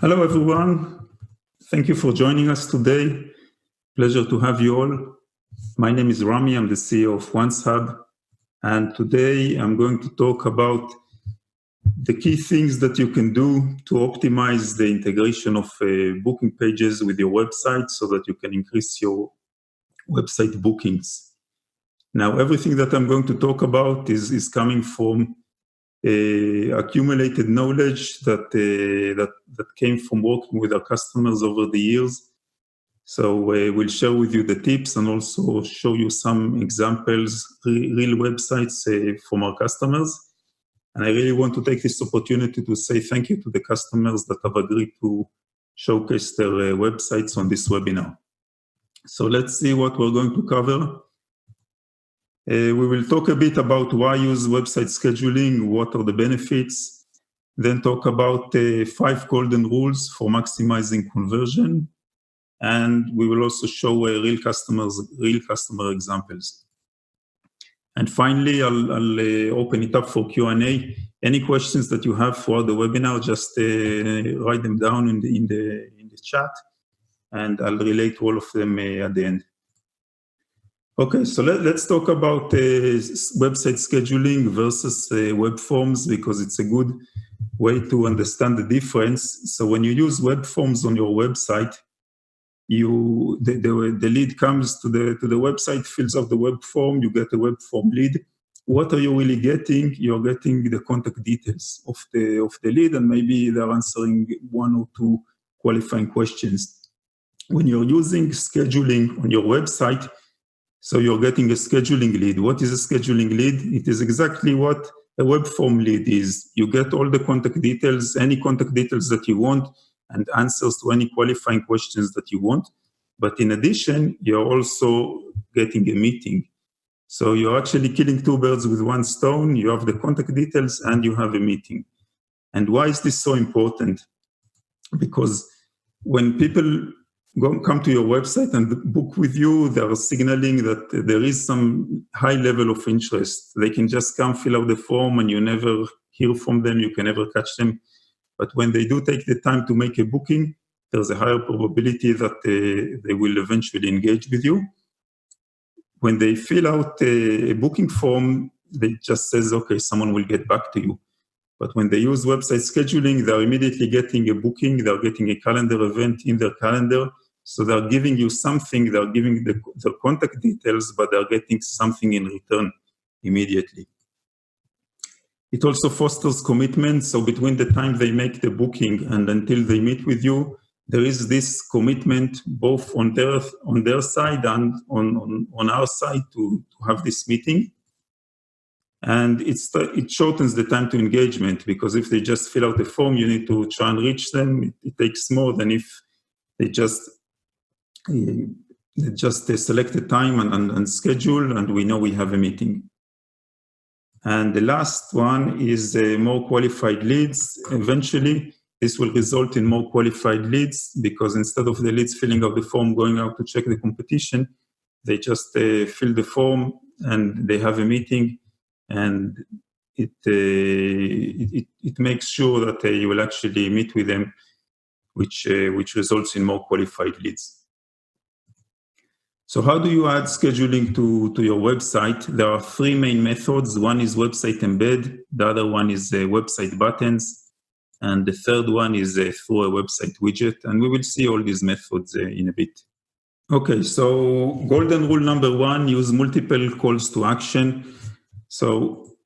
Hello, everyone. Thank you for joining us today. Pleasure to have you all. My name is Rami. I'm the CEO of OnceHub. And today I'm going to talk about the key things that you can do to optimize the integration of booking pages with your website so that you can increase your website bookings. Now, everything that I'm going to talk about is coming from accumulated knowledge that came from working with our customers over the years. So we'll share with you the tips and also show you some examples, real websites from our customers. And I really want to take this opportunity to say thank you to the customers that have agreed to showcase their websites on this webinar. So let's see what we're going to cover. We will talk a bit about why use website scheduling, what are the benefits, then talk about 5 golden rules for maximizing conversion, and we will also show real customer examples. And finally, I'll open it up for Q&A. Any questions that you have for the webinar, just write them down in the chat, and I'll relate all of them at the end. Okay, so let's talk about website scheduling versus web forms, because it's a good way to understand the difference. So when you use web forms on your website, the lead comes to the website, fills out the web form, you get a web form lead. What are you really getting? You're getting the contact details of the lead, and maybe they're answering 1 or 2 qualifying questions. When you're using scheduling on your website, so you're getting a scheduling lead. What is a scheduling lead? It is exactly what a web form lead is. You get all the contact details, any contact details that you want, and answers to any qualifying questions that you want. But in addition, you're also getting a meeting. So you're actually killing 2 birds with 1 stone. You have the contact details and you have a meeting. And why is this so important? Because when people come to your website and book with you, they are signaling that there is some high level of interest. They can just come fill out the form and you never hear from them, you can never catch them. But when they do take the time to make a booking, there's a higher probability that they will eventually engage with you. When they fill out a booking form, they just says, okay, someone will get back to you. But when they use website scheduling, they're immediately getting a booking, they're getting a calendar event in their calendar. So they're giving you something, they're giving the contact details, but they're getting something in return immediately. It also fosters commitment. So between the time they make the booking and until they meet with you, there is this commitment both on their side and on our side to have this meeting. And it shortens the time to engagement, because if they just fill out the form, you need to try and reach them. It takes more than if they just select a time and schedule, and we know we have a meeting. And the last one is more qualified leads. Eventually, this will result in more qualified leads, because instead of the leads filling out the form, going out to check the competition, they just fill the form and they have a meeting, and it makes sure that you will actually meet with them, which results in more qualified leads. So how do you add scheduling to your website? There are 3 main methods. One is website embed, the other one is website buttons, and the third one is through a website widget. And we will see all these methods in a bit. Okay, so golden rule number 1, use multiple calls to action. So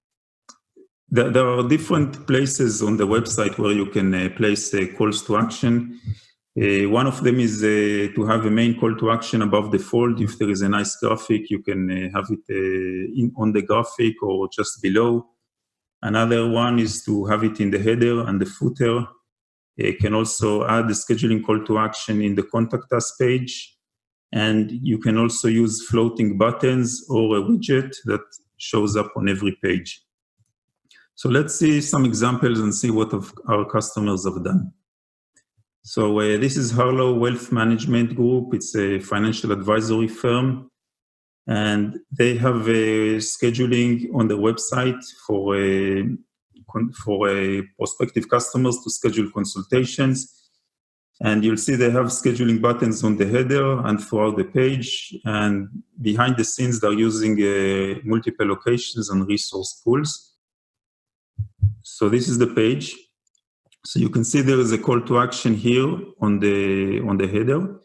there are different places on the website where you can place calls to action. One of them is to have a main call to action above the fold. If there is a nice graphic, you can have it on the graphic or just below. Another one is to have it in the header and the footer. You can also add the scheduling call to action in the contact us page. And you can also use floating buttons or a widget that shows up on every page. So let's see some examples and see what our customers have done. So this is Hurlow Wealth Management Group. It's a financial advisory firm, and they have scheduling on the website for prospective customers to schedule consultations. And you'll see they have scheduling buttons on the header and throughout the page. And behind the scenes, they're using multiple locations and resource pools. So this is the page. So you can see there is a call to action here on the header,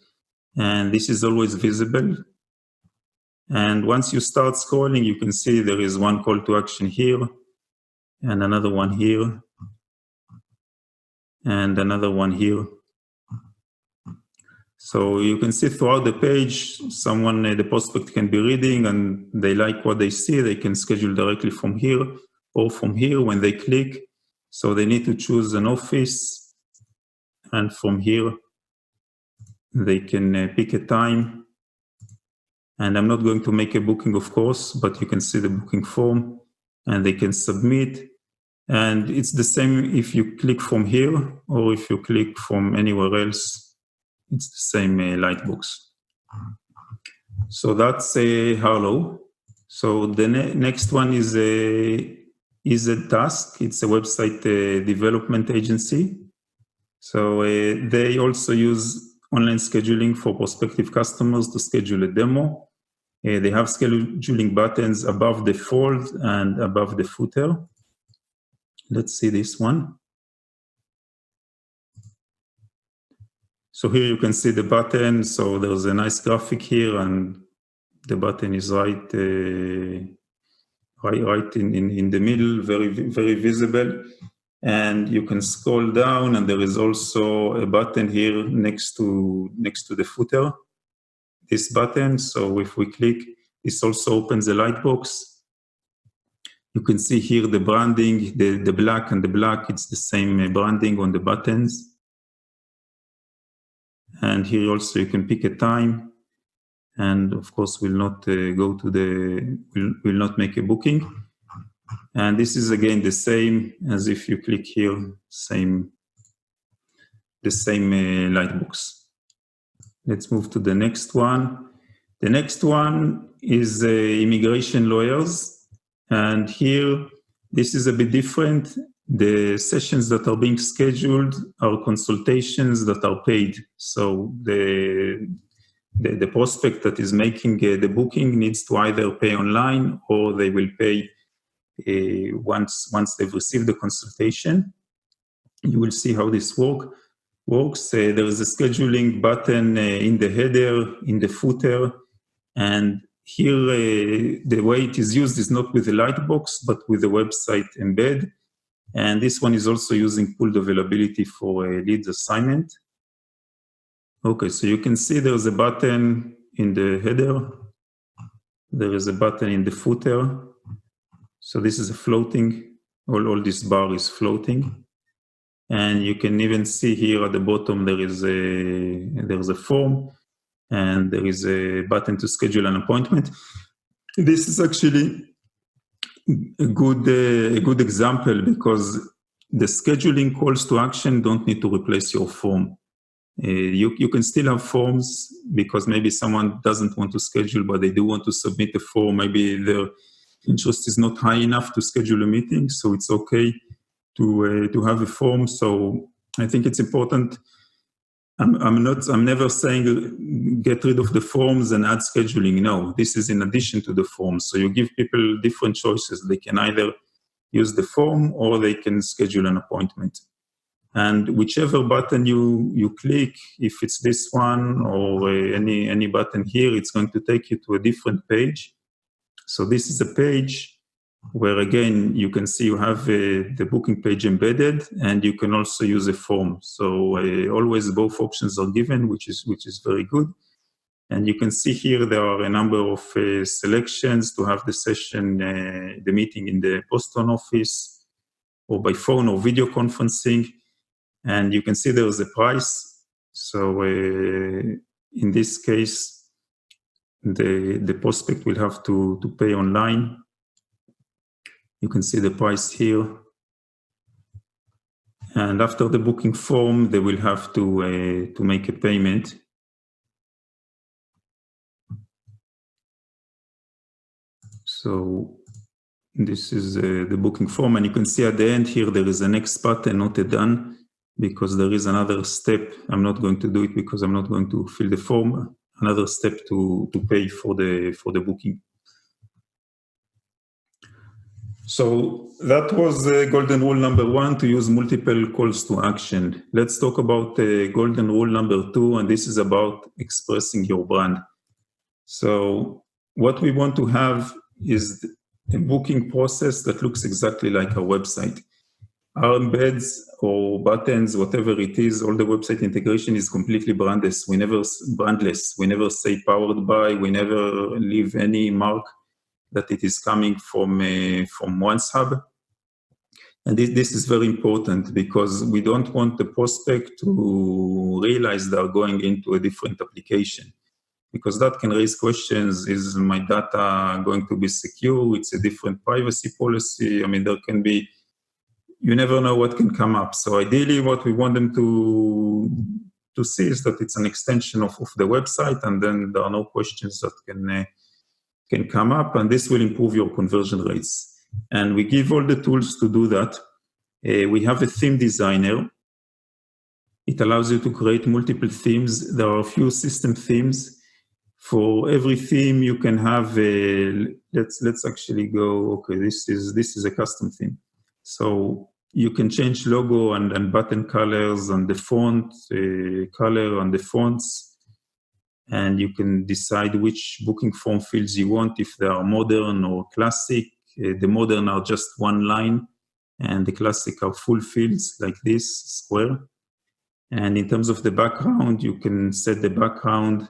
and this is always visible. And once you start scrolling, you can see there is one call to action here, and another one here, and another one here. So you can see throughout the page, the prospect can be reading, and they like what they see. They can schedule directly from here or from here when they click. So they need to choose an office, and from here, they can pick a time. And I'm not going to make a booking, of course, but you can see the booking form, and they can submit. And it's the same if you click from here or if you click from anywhere else. It's the same lightbox. So that's Hurlow. So the next one is a task. It's a website development agency. So they also use online scheduling for prospective customers to schedule a demo. They have scheduling buttons above the fold and above the footer. Let's see this one. So here you can see the button. So there's a nice graphic here, and the button is right in the middle, very visible. And you can scroll down, and there is also a button here next to the footer. This button. So if we click, this also opens the lightbox. You can see here the branding, the black and the black. It's the same branding on the buttons. And here also you can pick a time, and of course will not will not make a booking. And this is again the same as if you click here, the same lightbox. Let's move to the next one. The next one is immigration lawyers, and here this is a bit different. The sessions that are being scheduled are consultations that are paid. So the prospect that is making the booking needs to either pay online or they will pay once they've received the consultation. You will see how this works. There is a scheduling button in the header, in the footer, and here the way it is used is not with the lightbox, but with the website embed. And this one is also using pooled availability for a leads assignment. Okay, so you can see there's a button in the header. There is a button in the footer. So this is a floating, all this bar is floating. And you can even see here at the bottom there is a form, and there is a button to schedule an appointment. This is actually a good example, because the scheduling calls to action don't need to replace your form. You can still have forms, because maybe someone doesn't want to schedule, but they do want to submit a form. Maybe their interest is not high enough to schedule a meeting, so it's okay to have a form. So I think it's important. I'm never saying get rid of the forms and add scheduling. No, this is in addition to the forms. So you give people different choices. They can either use the form or they can schedule an appointment. And whichever button you click, if it's this one or any button here, it's going to take you to a different page. So this is a page where, again, you can see you have the booking page embedded, and you can also use a form. So always both options are given, which is very good. And you can see here there are a number of selections to have the session, the meeting in the Boston office, or by phone or video conferencing. And you can see there is a price. So in this case, the prospect will have to pay online. You can see the price here. And after the booking form, they will have to make a payment. So this is the booking form, and you can see at the end here there is a next button, not a done. because there is another step. I'm not going to do it because I'm not going to fill the form. Another step to pay for the booking. So that was golden rule number 1, to use multiple calls to action. Let's talk about golden rule number 2, and this is about expressing your brand. So what we want to have is a booking process that looks exactly like a website. Our embeds or buttons, whatever it is, all the website integration is completely brandless. We never say powered by. We never leave any mark that it is coming from OnceHub. And this is very important because we don't want the prospect to realize they're going into a different application, because that can raise questions. Is my data going to be secure? It's a different privacy policy. I mean, there can be, you never know what can come up. So ideally what we want them to see is that it's an extension of the website, and then there are no questions that can come up, and this will improve your conversion rates. And we give all the tools to do that. We have a theme designer. It allows you to create multiple themes. There are a few system themes. For every theme, you can have let's actually go. Okay, this is a custom theme. So you can change logo and button colors and the font color and the fonts. And you can decide which booking form fields you want, if they are modern or classic. The modern are just one line, and the classic are full fields like this, square. And in terms of the background, you can set the background.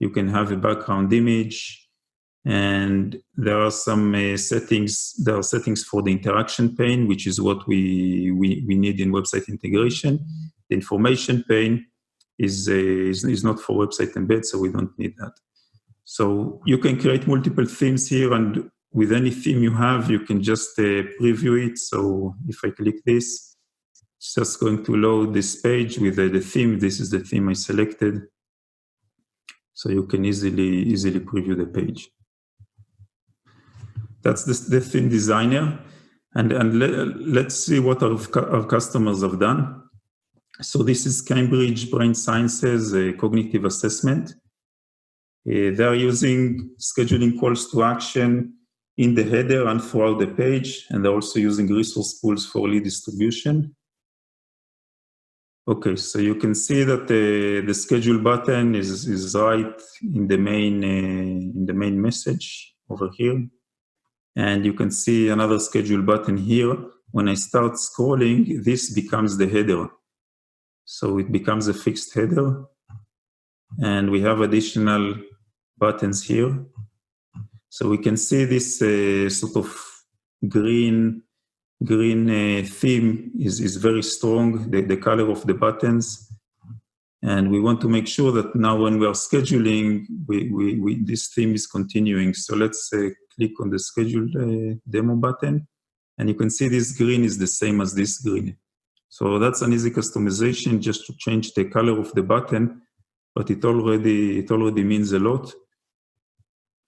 You can have a background image. And there are some settings. There are settings for the interaction pane, which is what we need in website integration. The information pane is not for website embed, so we don't need that. So you can create multiple themes here, and with any theme you have, you can just preview it. So if I click this, it's just going to load this page with the theme. This is the theme I selected. So you can easily preview the page. That's the theme designer. And let's see what our customers have done. So this is Cambridge Brain Sciences cognitive assessment. They're using scheduling calls to action in the header and throughout the page, and they're also using resource pools for lead distribution. Okay, so you can see that the schedule button is right in the main message over here, and you can see another schedule button here. When I start scrolling, this becomes the header. So it becomes a fixed header, and we have additional buttons here. So we can see this sort of green theme is very strong, the color of the buttons. And we want to make sure that now when we are scheduling, this theme is continuing. So let's click on the schedule demo button, and you can see this green is the same as this green. So that's an easy customization, just to change the color of the button, but it already means a lot.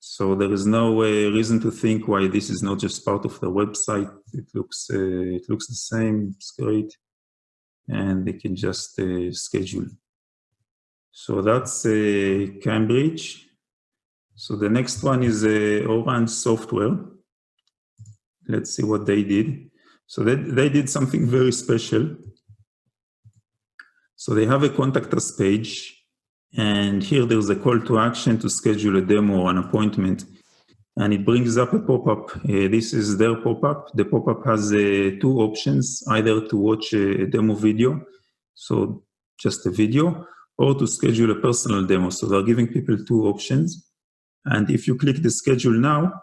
So there is no reason to think why this is not just part of the website. It looks the same. It's great, and they can just schedule. So that's Cambridge. So the next one is Orange Software. Let's see what they did. So they did something very special. So they have a contact us page, and here there's a call to action to schedule a demo or an appointment, and it brings up a pop-up. This is their pop-up. The pop-up has two options, either to watch a demo video, so just a video, or to schedule a personal demo. So they're giving people two options. And if you click the schedule now,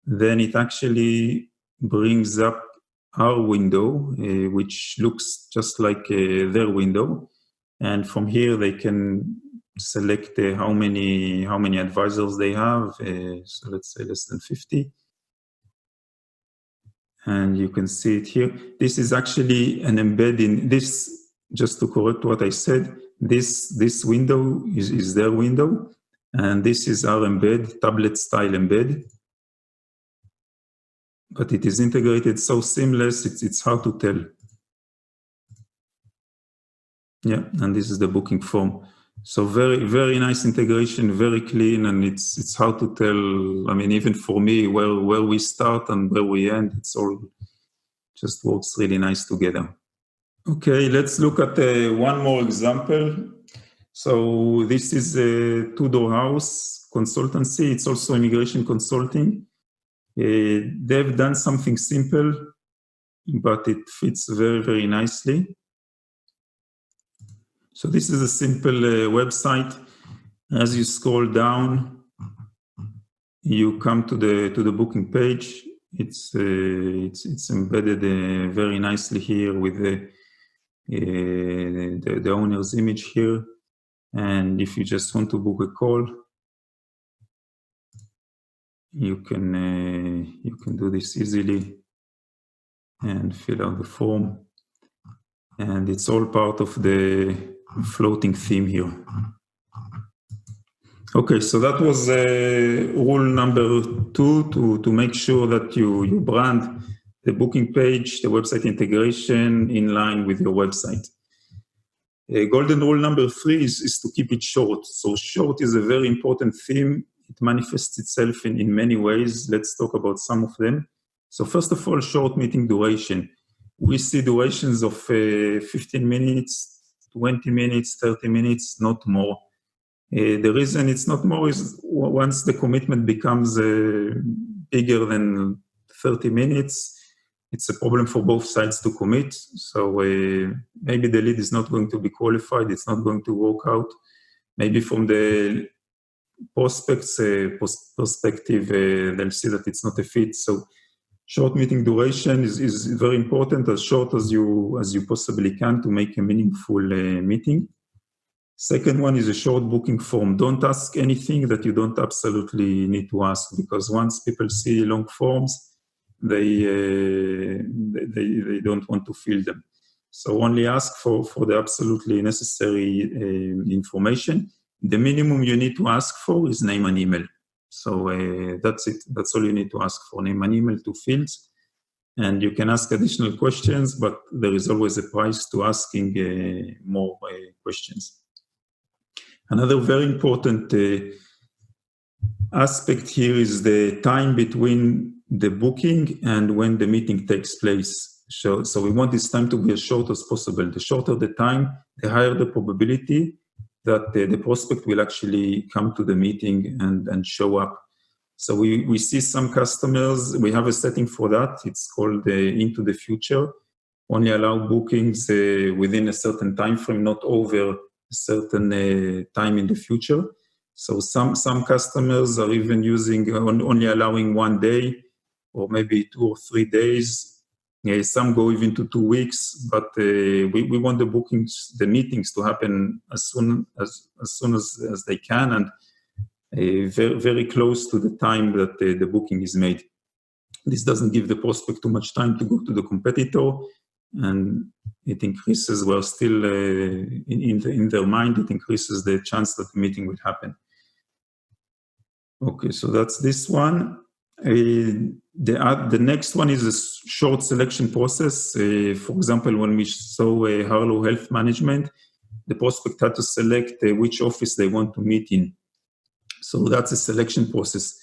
then it actually brings up our window, which looks just like their window. And from here, they can select how many advisors they have. So let's say less than 50. And you can see it here. This is actually an embed in this, just to correct what I said, this window is their window. And this is our embed, tablet style embed. But it is integrated so seamless, it's hard to tell. Yeah, and this is the booking form. So very, very nice integration, very clean, and it's hard to tell. I mean, even for me, where we start and where we end, it's all just works really nice together. Okay, let's look at one more example. So this is a Tudor house consultancy. It's also immigration consulting. They've done something simple, but it fits very, very nicely. So this is a simple website. As you scroll down, you come to the booking page. It's embedded very nicely here with the owner's image here. And if you just want to book a call, you can do this easily and fill out the form. And it's all part of the floating theme here. Okay, so that was rule number 2, to make sure that you brand the booking page, the website integration in line with your website. Golden rule number 3 is to keep it short. So short is a very important theme. It manifests itself in many ways. Let's talk about some of them. So first of all, short meeting duration. We see durations of 15 minutes, 20 minutes, 30 minutes, not more. The reason it's not more is once the commitment becomes bigger than 30 minutes, it's a problem for both sides to commit. So maybe the lead is not going to be qualified, it's not going to work out. Maybe from the prospect's perspective, they'll see that it's not a fit. So short meeting duration is very important, as short as you possibly can to make a meaningful meeting. Second one is a short booking form. Don't ask anything that you don't absolutely need to ask, because once people see long forms, they don't want to fill them. So only ask for the absolutely necessary information. The minimum you need to ask for is name and email. So that's it. That's all you need to ask for, name and email, 2 fields. And you can ask additional questions, but there is always a price to asking more questions. Another very important aspect here is the time between the booking and when the meeting takes place. So we want this time to be as short as possible. The shorter the time, the higher the probability that the prospect will actually come to the meeting and show up. So we see some customers, we have a setting for that. It's called Into the Future. Only allow bookings within a certain time frame, not over a certain time in the future. So some customers are even using only allowing 1 day or maybe 2 or 3 days. Some go even to 2 weeks, but we want the bookings, the meetings to happen as soon as they can, and very, very close to the time that the booking is made. This doesn't give the prospect too much time to go to the competitor, and it increases, well, still in their mind, it increases the chance that the meeting will happen. Okay, so that's this one. The next one is a short selection process. For example, when we saw Hurlow Health Management, the prospect had to select which office they want to meet in. So that's a selection process.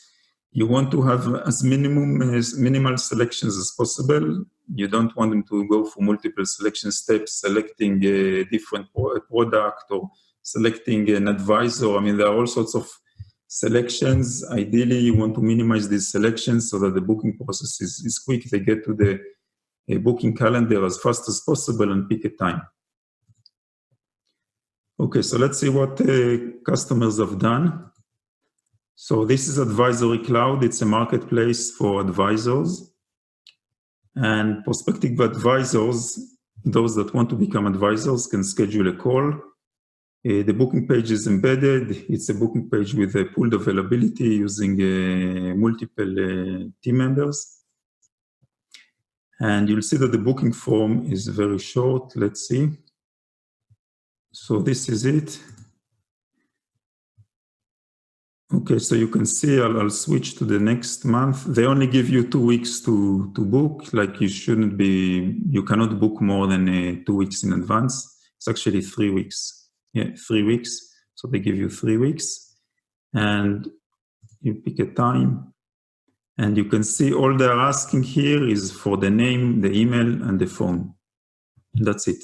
You want to have as minimal selections as possible. You don't want them to go for multiple selection steps, selecting a different product or selecting an advisor. I mean, there are all sorts of selections. Ideally, you want to minimize these selections so that the booking process is quick. They get to the booking calendar as fast as possible and pick a time. Okay, so let's see what customers have done. So this is Advisory Cloud. It's a marketplace for advisors. And prospective advisors, those that want to become advisors, can schedule a call. The booking page is embedded. It's a booking page with a pooled availability using multiple team members. And you'll see that the booking form is very short. Let's see. So this is it. Okay, so you can see, I'll switch to the next month. They only give you 2 weeks to book. Like you cannot book more than 2 weeks in advance. It's actually 3 weeks. Yeah, 3 weeks. So they give you 3 weeks, and you pick a time, and you can see all they're asking here is for the name, the email, and the phone. That's it.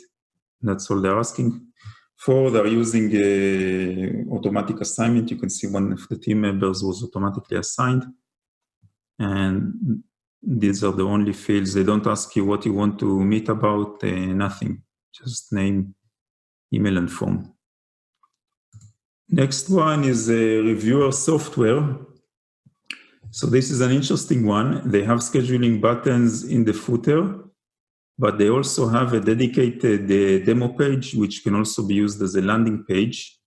That's all they're asking for. They're using automatic assignment. You can see one of the team members was automatically assigned, and these are the only fields. They don't ask you what you want to meet about, nothing, just name, email, and phone. Next one is Reviewr software. So this is an interesting one. They have scheduling buttons in the footer, but they also have a dedicated demo page, which can also be used as a landing page.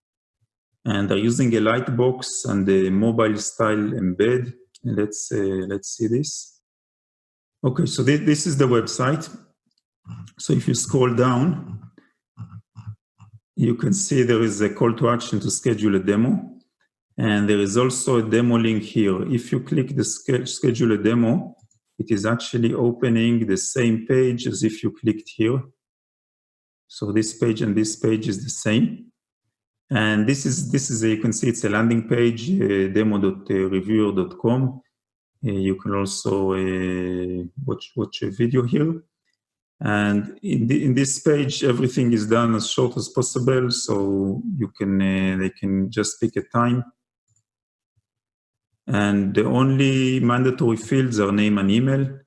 And they're using a lightbox and a mobile style embed. Let's see this. Okay, so this is the website. So if you scroll down, you can see there is a call to action to schedule a demo. And there is also a demo link here. If you click the schedule a demo, it is actually opening the same page as if you clicked here. So this page and this page is the same. And this is you can see it's a landing page, demo.reviewr.com. You can also watch a video here. And in this page, everything is done as short as possible. So you can they can just pick a time. And the only mandatory fields are name and email.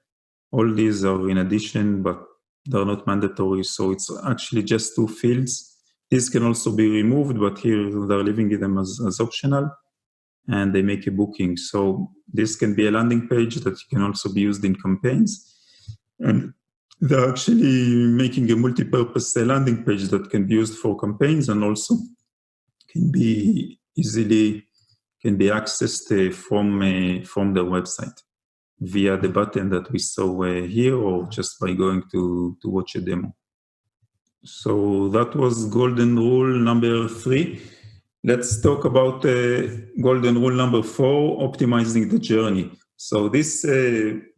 All these are in addition, but they're not mandatory. So it's actually just 2 fields. These can also be removed, but here they're leaving them as optional, and they make a booking. So this can be a landing page that can also be used in campaigns. And they're actually making a multi-purpose landing page that can be used for campaigns and also can be accessed from their website via the button that we saw here, or just by going to watch a demo. So that was golden rule number 3. Let's talk about golden rule number 4, optimizing the journey. So this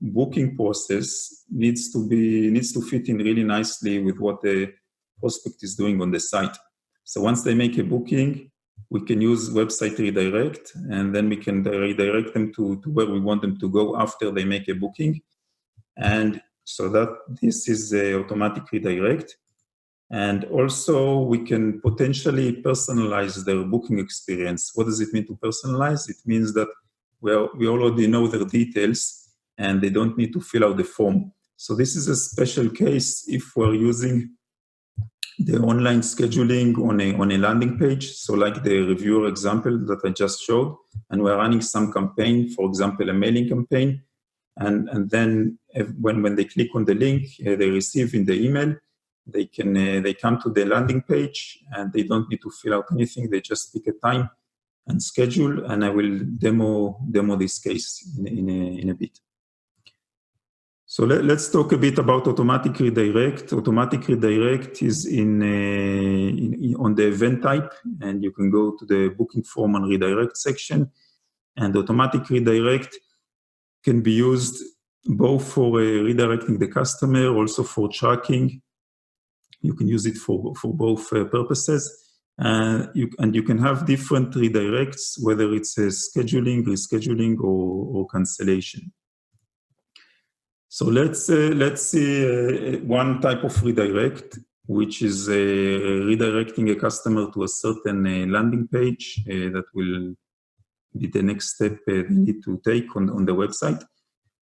booking process needs to fit in really nicely with what the prospect is doing on the site. So once they make a booking, we can use website redirect, and then we can redirect them to where we want them to go after they make a booking. And so that this is automatic redirect. And also we can potentially personalize their booking experience. What does it mean to personalize? It means that we already know their details and they don't need to fill out the form. So this is a special case if we're using the online scheduling on a landing page. So like the Reviewr example that I just showed, and we're running some campaign, for example, a mailing campaign. And then when they click on the link, they receive in the email, they come to the landing page and they don't need to fill out anything. They just pick a time and schedule, and I will demo this case in a bit. So let's talk a bit about automatic redirect. Automatic redirect is on the event type, and you can go to the booking form and redirect section. And automatic redirect can be used both for redirecting the customer, also for tracking. You can use it for both purposes. And you can have different redirects, whether it's scheduling, rescheduling, or cancellation. So let's see one type of redirect, which is redirecting a customer to a certain landing page that will be the next step they need to take on the website.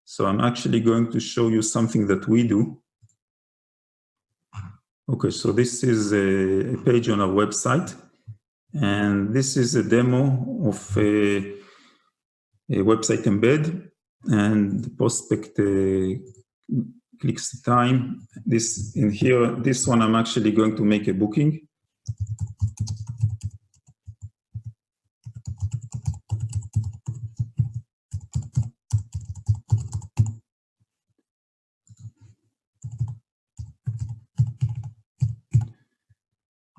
So I'm actually going to show you something that we do. Okay, so this is a page on our website, and this is a demo of a website embed, and the prospect clicks the time. This one I'm actually going to make a booking.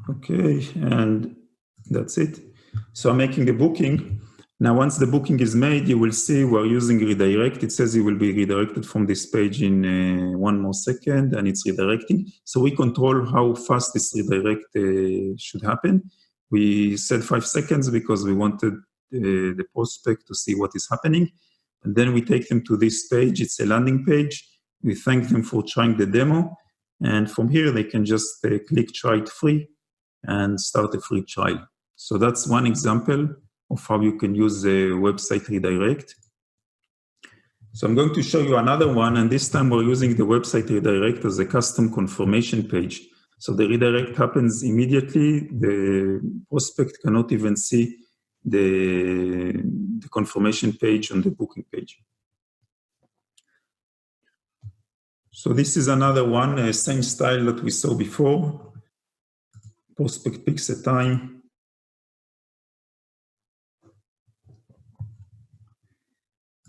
Okay, and that's it. So I'm making a booking, Now, once the booking is made, you will see we're using redirect. It says you will be redirected from this page in 1 more second, and it's redirecting. So we control how fast this redirect should happen. We said 5 seconds because we wanted the prospect to see what is happening. And then we take them to this page. It's a landing page. We thank them for trying the demo. And from here, they can just click try it free and start a free trial. So that's one example of how you can use a website redirect. So I'm going to show you another one, and this time we're using the website redirect as a custom confirmation page. So the redirect happens immediately. The prospect cannot even see the confirmation page on the booking page. So this is another one, same style that we saw before. Prospect picks a time.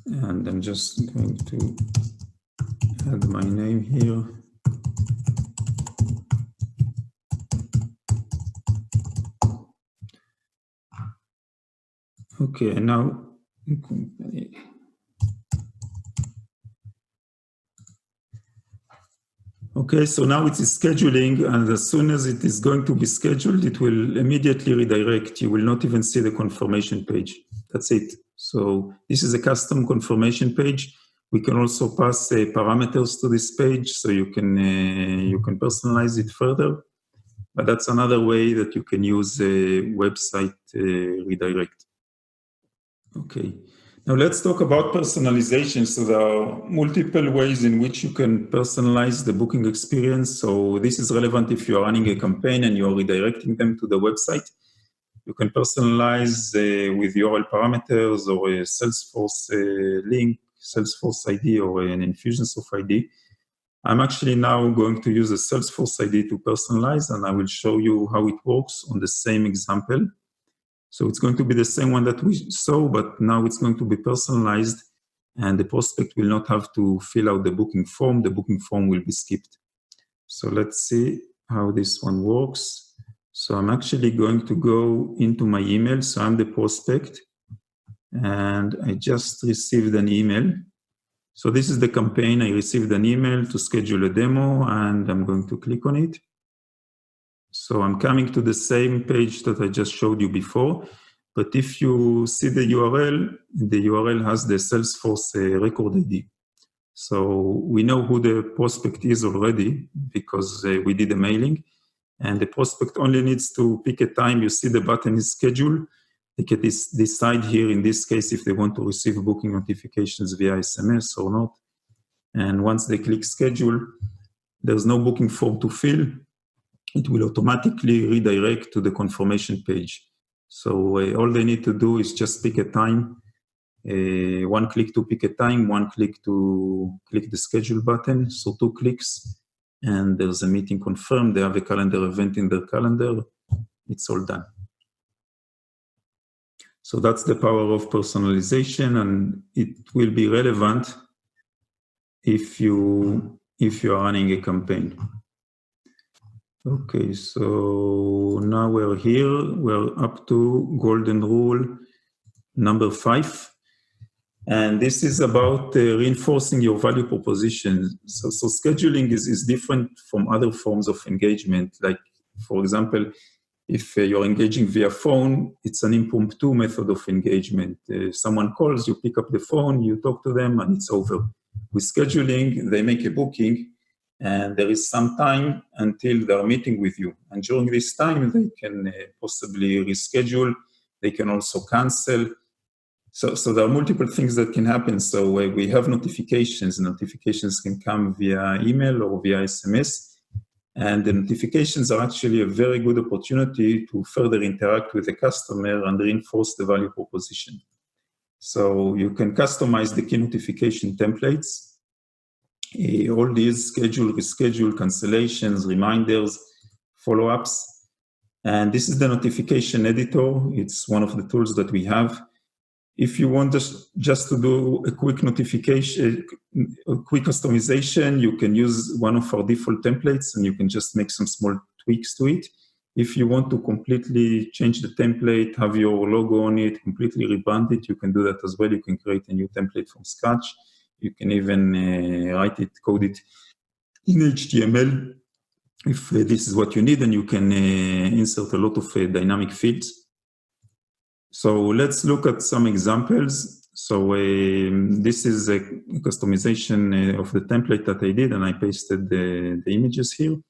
And I'm just going to add my name here. Okay, now, okay, so now it is scheduling, and as soon as it is going to be scheduled, it will immediately redirect. You will not even see the confirmation page. That's it. So this is a custom confirmation page. We can also pass parameters to this page, so you can personalize it further. But that's another way that you can use a website redirect. Okay, now let's talk about personalization. So there are multiple ways in which you can personalize the booking experience. So this is relevant if you are running a campaign and you're redirecting them to the website. You can personalize with URL parameters or a Salesforce link, Salesforce ID, or an Infusionsoft ID. I'm actually now going to use a Salesforce ID to personalize, and I will show you how it works on the same example. So it's going to be the same one that we saw, but now it's going to be personalized, and the prospect will not have to fill out the booking form. The booking form will be skipped. So let's see how this one works. So I'm actually going to go into my email. So I'm the prospect, and I just received an email. So this is the campaign. I received an email to schedule a demo, and I'm going to click on it. So I'm coming to the same page that I just showed you before. But if you see the URL has the Salesforce record ID. So we know who the prospect is already because we did a mailing. And the prospect only needs to pick a time. You see the button is schedule. They can decide here, in this case, if they want to receive booking notifications via SMS or not. And once they click schedule, there's no booking form to fill. It will automatically redirect to the confirmation page. So all they need to do is just pick a time. One click to pick a time, one click to click the schedule button. So 2 clicks. And there's a meeting confirmed. They have a calendar event in their calendar. It's all done. So that's the power of personalization, and it will be relevant if you are running a campaign. Okay, so now we're here. We're up to golden rule number 5. And this is about reinforcing your value proposition. So scheduling is different from other forms of engagement. Like, for example, if you're engaging via phone, it's an impromptu method of engagement. Someone calls, you pick up the phone, you talk to them, and it's over. With scheduling, they make a booking, and there is some time until they're meeting with you. And during this time, they can possibly reschedule. They can also cancel. So there are multiple things that can happen. So we have notifications. Notifications can come via email or via SMS. And the notifications are actually a very good opportunity to further interact with the customer and reinforce the value proposition. So you can customize the key notification templates. All these schedule, reschedule, cancellations, reminders, follow-ups. And this is the notification editor. It's one of the tools that we have. If you want just to do a quick notification, a quick customization, you can use one of our default templates and you can just make some small tweaks to it. If you want to completely change the template, have your logo on it, completely rebrand it, you can do that as well. You can create a new template from scratch. You can even write it, code it in HTML if this is what you need, and you can insert a lot of dynamic fields. So let's look at some examples. So this is a customization of the template that I did, and I pasted the images here.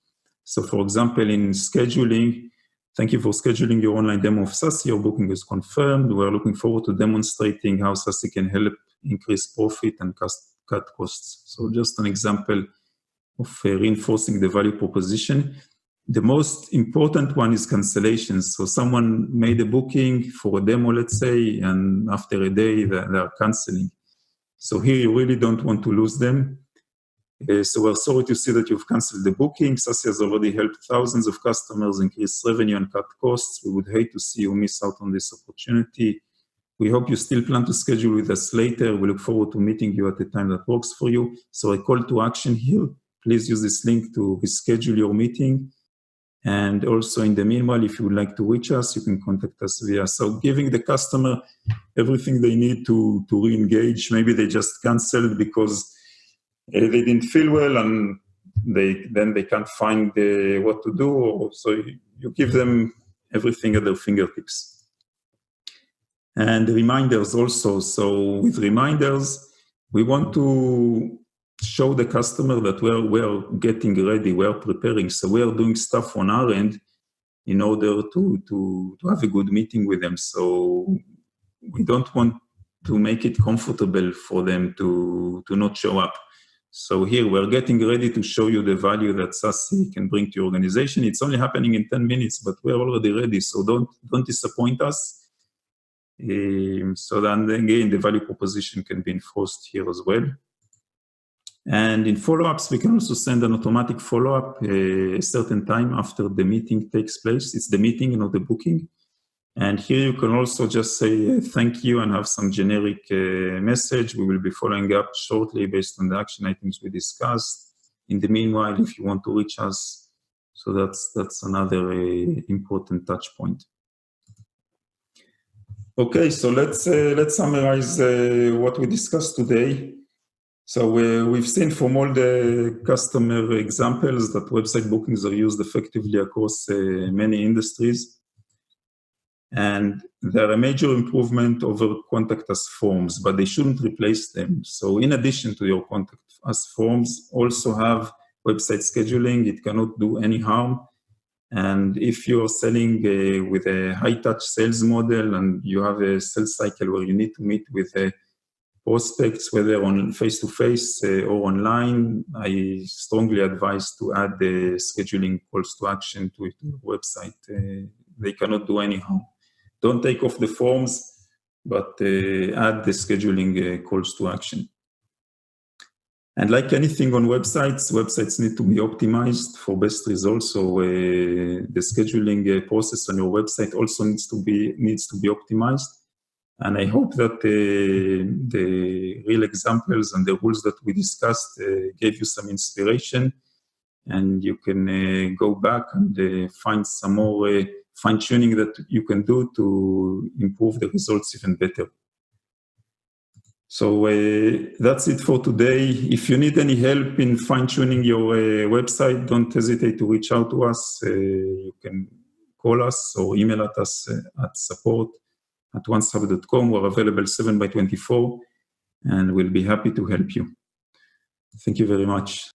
So for example, in scheduling, thank you for scheduling your online demo of SASE. Your booking is confirmed. We're looking forward to demonstrating how SASE can help increase profit and cut costs. So just an example of reinforcing the value proposition. The most important one is cancellations. So someone made a booking for a demo, let's say, and after a day they are canceling. So here you really don't want to lose them. So we're sorry to see that you've canceled the booking. SASE has already helped thousands of customers increase revenue and cut costs. We would hate to see you miss out on this opportunity. We hope you still plan to schedule with us later. We look forward to meeting you at a time that works for you. So a call to action here. Please use this link to reschedule your meeting. And also in the meanwhile, if you would like to reach us, you can contact us via. So giving the customer everything they need to re-engage. Maybe they just canceled because they didn't feel well and then they can't find what to do. So you give them everything at their fingertips. And reminders also. So with reminders, we want to show the customer that we're getting ready, we're preparing. So we are doing stuff on our end in order to have a good meeting with them. So we don't want to make it comfortable for them to not show up. So here we're getting ready to show you the value that SASE can bring to your organization. It's only happening in 10 minutes, but we're already ready. So don't disappoint us. So then again, the value proposition can be enforced here as well. And in follow-ups, we can also send an automatic follow-up a certain time after the meeting takes place. It's the meeting, not the booking. And here you can also just say thank you and have some generic message. We will be following up shortly based on the action items we discussed. In the meanwhile, if you want to reach us, so that's another important touch point. Okay, so let's summarize what we discussed today. So we've seen from all the customer examples that website bookings are used effectively across many industries. And they're a major improvement over contact us forms, but they shouldn't replace them. So in addition to your contact us forms, also have website scheduling. It cannot do any harm. And if you're selling with a high-touch sales model and you have a sales cycle where you need to meet with prospects, whether on face-to-face or online, I strongly advise to add the scheduling calls to action to your website. They cannot do any harm. Don't take off the forms, but add the scheduling calls to action. And like anything on websites need to be optimized for best results. So the scheduling process on your website also needs to be optimized. And I hope that the real examples and the rules that we discussed gave you some inspiration, and you can go back and find some more fine-tuning that you can do to improve the results even better. So that's it for today. If you need any help in fine-tuning your website, don't hesitate to reach out to us. You can call us or email at us at support@oncehub.com. We're available 7/24, and we'll be happy to help you. Thank you very much.